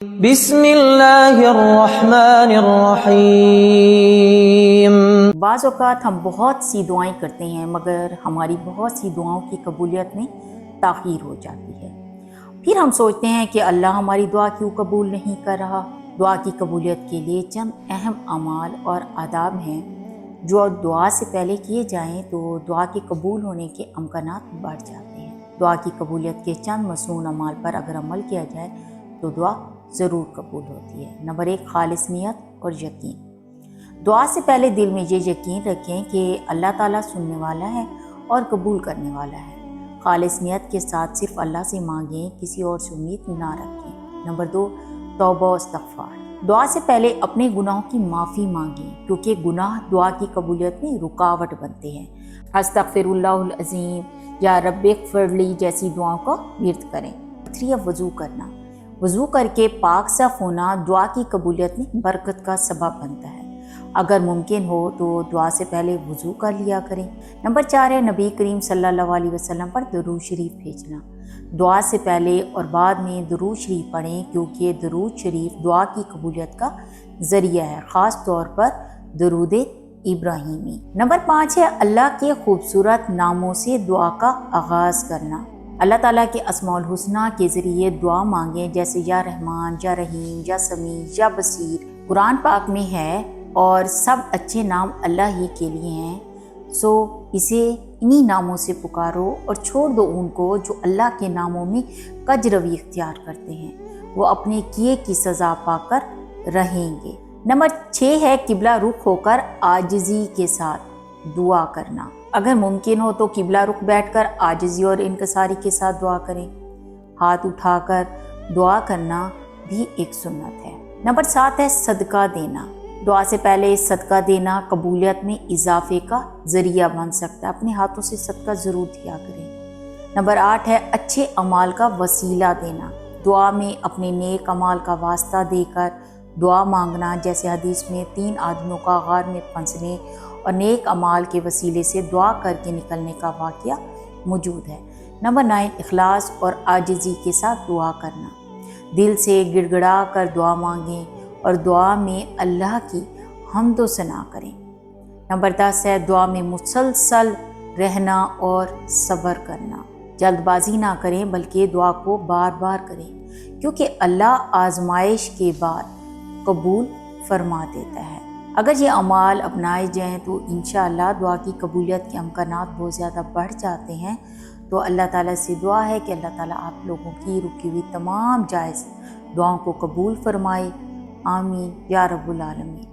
بسم اللہ الرحمن الرحیم۔ بعض اوقات ہم بہت سی دعائیں کرتے ہیں مگر ہماری بہت سی دعاؤں کی قبولیت میں تاخیر ہو جاتی ہے۔ پھر ہم سوچتے ہیں کہ اللہ ہماری دعا کیوں قبول نہیں کر رہا۔ دعا کی قبولیت کے لیے چند اہم اعمال اور آداب ہیں جو دعا سے پہلے کیے جائیں تو دعا کے قبول ہونے کے امکانات بڑھ جاتے ہیں۔ دعا کی قبولیت کے چند مسنون اعمال پر اگر عمل کیا جائے تو دعا ضرور قبول ہوتی ہے۔ نمبر 1، خالص نیت اور یقین۔ دعا سے پہلے دل میں یہ یقین رکھیں کہ اللہ تعالیٰ سننے والا ہے اور قبول کرنے والا ہے۔ خالص نیت کے ساتھ صرف اللہ سے مانگیں، کسی اور سے امید نہ رکھیں۔ نمبر 2، توبہ و استغفار۔ دعا سے پہلے اپنے گناہوں کی معافی مانگیں کیونکہ گناہ دعا کی قبولیت میں رکاوٹ بنتے ہیں۔ استغفر اللہ العظیم یا رب اغفر لی جیسی دعاؤں کو ورد کریں۔ 3، وضو کرنا۔ وضو کر کے پاک صاف ہونا دعا کی قبولیت میں برکت کا سبب بنتا ہے۔ اگر ممکن ہو تو دعا سے پہلے وضو کر لیا کریں۔ نمبر 4 ہے نبی کریم صلی اللہ علیہ وسلم پر درود شریف بھیجنا۔ دعا سے پہلے اور بعد میں درود شریف پڑھیں کیونکہ درود شریف دعا کی قبولیت کا ذریعہ ہے، خاص طور پر درود ابراہیمی۔ نمبر 5 ہے اللہ کے خوبصورت ناموں سے دعا کا آغاز کرنا۔ اللہ تعالیٰ کے اسماء الحسنی کے ذریعے دعا مانگیں جیسے یا رحمان، یا رحیم، یا سمیع، یا بصیر قرآن پاک میں ہے، اور سب اچھے نام اللہ ہی کے لیے ہیں، سو اسے انہی ناموں سے پکارو اور چھوڑ دو ان کو جو اللہ کے ناموں میں کج روی اختیار کرتے ہیں، وہ اپنے کیے کی سزا پا کر رہیں گے۔ نمبر 6 ہے قبلہ رخ ہو کر عاجزی کے ساتھ دعا کرنا۔ اگر ممکن ہو تو قبلہ رخ بیٹھ کر عاجزی اور انکساری کے ساتھ دعا کریں۔ ہاتھ اٹھا کر دعا کرنا بھی ایک سنت ہے۔ نمبر 7 ہے صدقہ دینا۔ دعا سے پہلے صدقہ دینا قبولیت میں اضافے کا ذریعہ بن سکتا ہے، اپنے ہاتھوں سے صدقہ ضرور دیا کریں۔ نمبر 8 ہے اچھے اعمال کا وسیلہ دینا۔ دعا میں اپنے نیک اعمال کا واسطہ دے کر دعا مانگنا، جیسے حدیث میں 3 آدمیوں کا غار میں پھنسنے اور نیک اعمال کے وسیلے سے دعا کر کے نکلنے کا واقعہ موجود ہے۔ نمبر 9، اخلاص اور عاجزی کے ساتھ دعا کرنا۔ دل سے گڑ گڑا کر دعا مانگیں اور دعا میں اللہ کی حمد و ثنا کریں۔ نمبر 10 ہے دعا میں مسلسل رہنا اور صبر کرنا۔ جلد بازی نہ کریں بلکہ دعا کو بار بار کریں کیونکہ اللہ آزمائش کے بعد قبول فرما دیتا ہے۔ اگر یہ اعمال اپنائے جائیں تو انشاءاللہ دعا کی قبولیت کے امکانات بہت زیادہ بڑھ جاتے ہیں۔ تو اللہ تعالیٰ سے دعا ہے کہ اللہ تعالیٰ آپ لوگوں کی رکی ہوئی تمام جائز دعاؤں کو قبول فرمائے۔ آمین یا رب العالمین۔